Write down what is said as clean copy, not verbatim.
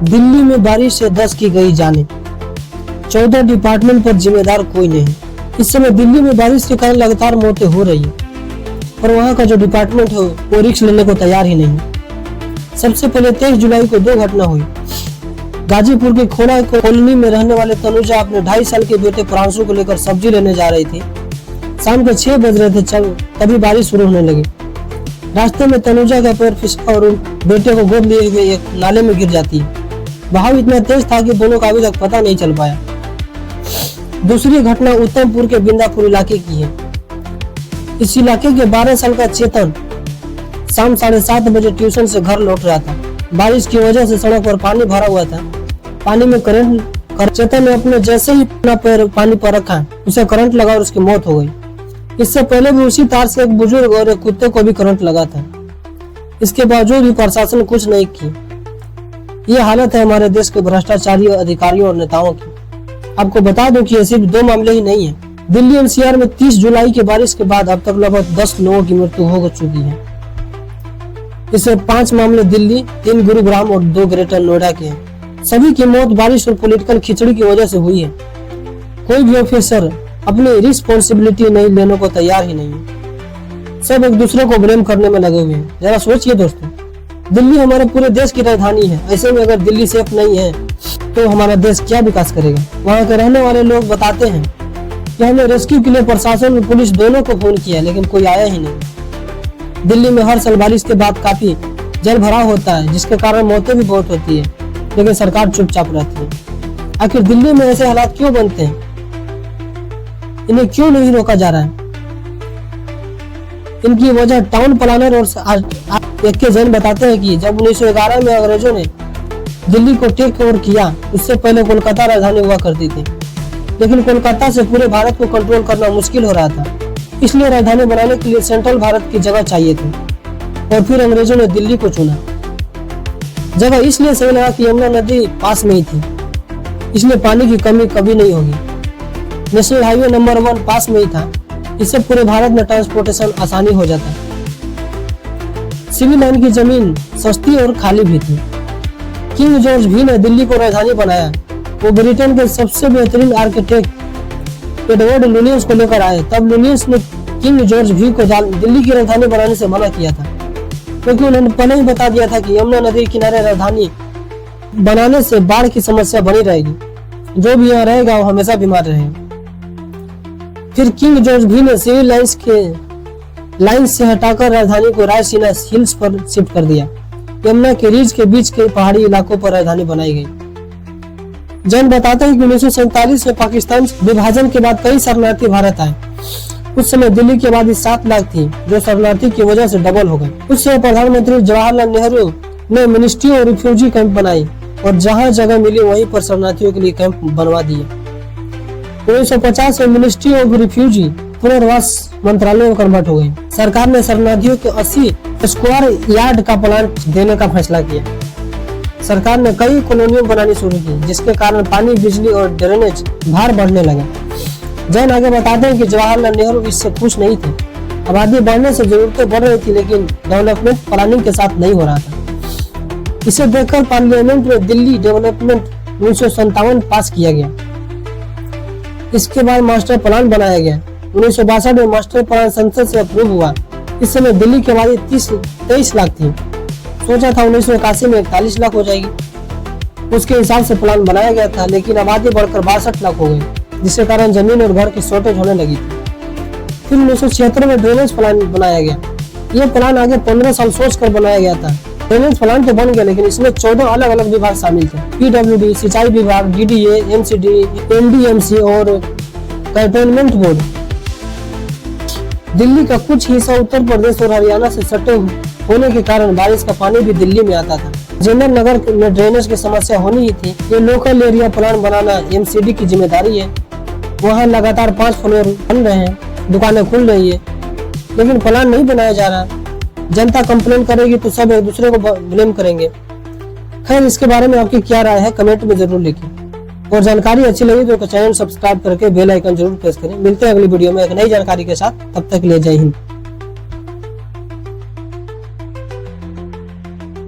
दिल्ली में बारिश से 10 की गई जाने, 14 डिपार्टमेंट पर जिम्मेदार कोई नहीं। इस समय दिल्ली में बारिश के कारण लगातार मौतें हो रही है और वहां का जो डिपार्टमेंट है वो रिस्क लेने को तैयार ही नहीं। सबसे पहले 23 जुलाई को 2 घटना हुई। गाजीपुर के खोड़ा कॉलोनी में रहने वाले तनुजा अपने 2.5 साल के बेटे प्रांशु को लेकर सब्जी लेने जा रही थी। शाम के 6 बज रहे थे तभी बारिश शुरू होने लगी। रास्ते में तनुजा का पैर फिसला और बेटे को गोद लिए हुए एक नाले में गिर जाती है। बहाव इतना तेज था कि दोनों का अभी तक पता नहीं चल पाया। दूसरी घटना उत्तमपुर के बिंदापुर इलाके की है। इस इलाके के 12 साल का चेतन शाम 7:30 बजे ट्यूशन से घर लौट रहा था। बारिश की वजह से सड़क पर पानी भरा हुआ था। पानी में करंट चेतन ने अपने जैसे ही अपना पैर पानी पर रखा, उसे करंट लगा और उसकी मौत हो गई। इससे पहले भी उसी तार से एक बुजुर्ग और एक कुत्ते को भी करंट लगा था। इसके बावजूद भी प्रशासन कुछ नहीं की। ये हालत है हमारे देश के भ्रष्टाचारी अधिकारियों और नेताओं की। आपको बता दूं कि ये सिर्फ 2 मामले ही नहीं है। दिल्ली एनसीआर में 30 जुलाई की बारिश के बाद अब तक लगभग 10 लोगों की मृत्यु हो चुकी है। इससे 5 मामले दिल्ली, 3 गुरुग्राम और 2 ग्रेटर नोएडा के हैं। सभी की मौत बारिश और पॉलिटिकल खिचड़ी की वजह से हुई है। कोई भी ऑफिसर अपनी रिस्पॉन्सिबिलिटी नहीं लेने को तैयार ही नहीं है। सब एक दूसरे को ब्लेम करने में लगे हुए हैं। जरा सोचिए दोस्तों, दिल्ली हमारे पूरे देश की राजधानी है। ऐसे में अगर दिल्ली सेफ नहीं है तो हमारा देश क्या विकास करेगा। वहाँ के रहने वाले लोग बताते हैं कि हमने रेस्क्यू के लिए प्रशासन और पुलिस दोनों को फोन किया लेकिन कोई आया ही नहीं। दिल्ली में हर साल बारिश के बाद काफी जल भराव होता है जिसके कारण मौतें भी बहुत होती है, लेकिन सरकार चुपचाप रहती है। आखिर दिल्ली में ऐसे हालात क्यों बनते हैं? इन्हें क्यों नहीं रोका जा रहा है? इनकी वजह टाउन प्लानर और एक के जैन बताते हैं कि जब 1911 में अंग्रेजों ने दिल्ली को टेक ओवर किया, उससे पहले कोलकाता राजधानी हुआ करती थी, लेकिन कोलकाता से पूरे भारत को कंट्रोल करना मुश्किल हो रहा था। इसलिए राजधानी बनाने के लिए सेंट्रल भारत की जगह चाहिए थी और फिर अंग्रेजों ने दिल्ली को चुना। जगह इसलिए सही लगा कि यमुना नदी पास में ही थी, इसलिए पानी की कमी कभी नहीं होगी। नेशनल हाईवे नंबर 1 पास में ही था, इससे पूरे भारत में ट्रांसपोर्टेशन आसानी हो जाता। सिविल लाइन की जमीन सस्ती और खाली भी थी। किंग जॉर्ज भी ने दिल्ली को राजधानी बनाया। वो ब्रिटेन के सबसे बेहतरीन आर्किटेक्ट एडवर्ड लुनियंस को लेकर आए। तब लुनियंस ने किंग जॉर्ज भी को दिल्ली की राजधानी बनाने से मना किया था, क्योंकि उन्होंने पहले ही बता दिया था कि यमुना नदी किनारे राजधानी बनाने से बाढ़ की समस्या बनी रहेगी। जो भी यहाँ रहेगा वो हमेशा बीमार रहेगा। फिर किंग जॉर्ज भी ने सिविल लाइन्स से हटाकर राजधानी को रायसीना हिल्स पर शिफ्ट कर दिया। यमुना के रीज के बीच के पहाड़ी इलाकों पर राजधानी बनाई गई। जैन बताते हैं कि 1947 में पाकिस्तान विभाजन के बाद कई शरणार्थी भारत आए। उस समय दिल्ली की आबादी 7 लाख थी, जो शरणार्थी की वजह से डबल हो गई। उस समय प्रधानमंत्री जवाहरलाल नेहरू ने मिनिस्ट्री और रिफ्यूजी कैंप बनाई और जहाँ जगह मिली वहीं पर शरणार्थियों के लिए कैंप बनवा दिए। 1950 में मिनिस्ट्री ऑफ रिफ्यूजी पुनर्वास मंत्रालय में कन्वर्ट हो गई। सरकार ने शरणार्थियों के 80 स्क्वायर यार्ड का प्लान देने का फैसला किया। सरकार ने कई कॉलोनियां बनानी शुरू की, जिसके कारण पानी, बिजली और ड्रेनेज भार बढ़ने लगा। जैन आगे बताते हैं कि जवाहरलाल नेहरू इससे खुश नहीं थे। आबादी बढ़ने से जरूरतें बढ़ रही थी, लेकिन डेवलपमेंट प्लानिंग के साथ नहीं हो रहा था। इसे देखकर पार्लियामेंट में दिल्ली डेवलपमेंट 1957 पास किया गया। इसके बाद मास्टर प्लान बनाया गया। 1962 में मास्टर प्लान संसद से अप्रूव हुआ। इस समय दिल्ली की आबादी 23 लाख थी। सोचा था 1981 में 41 लाख हो जाएगी। उसके हिसाब से प्लान बनाया गया था, लेकिन आबादी बढ़कर 62 लाख हो गई, जिसके कारण जमीन और घर की शॉर्टेज होने लगी थी। फिर 1976 में ड्रेनेज प्लान बनाया गया। यह प्लान आगे 15 साल सोच कर बनाया गया था। ड्रेनेज प्लान तो बन गया, लेकिन इसमें 14 अलग अलग विभाग शामिल थे। PWD, सिंचाई विभाग, DDA, MCD, NDMC और कैंटोनमेंट बोर्ड। दिल्ली का कुछ हिस्सा उत्तर प्रदेश और हरियाणा से सटे होने के कारण बारिश का पानी भी दिल्ली में आता था। जयनगर नगर में ड्रेनेज की समस्या होनी ही थी। ये लोकल एरिया प्लान बनाना MCD की जिम्मेदारी है। वहाँ लगातार 5 फ्लोर बन रहे हैं, दुकानें खुल रही है, लेकिन प्लान नहीं बनाया जा रहा। जनता कंप्लेन करेगी तो सब एक दूसरे को ब्लेम करेंगे। खैर, इसके बारे में आपकी क्या राय है कमेंट में जरूर लिखिए। और जानकारी अच्छी लगी तो चैनल सब्सक्राइब करके बेल आइकन जरूर प्रेस करें। मिलते हैं अगली वीडियो में एक नई जानकारी के साथ। तब तक ले जय हिंद।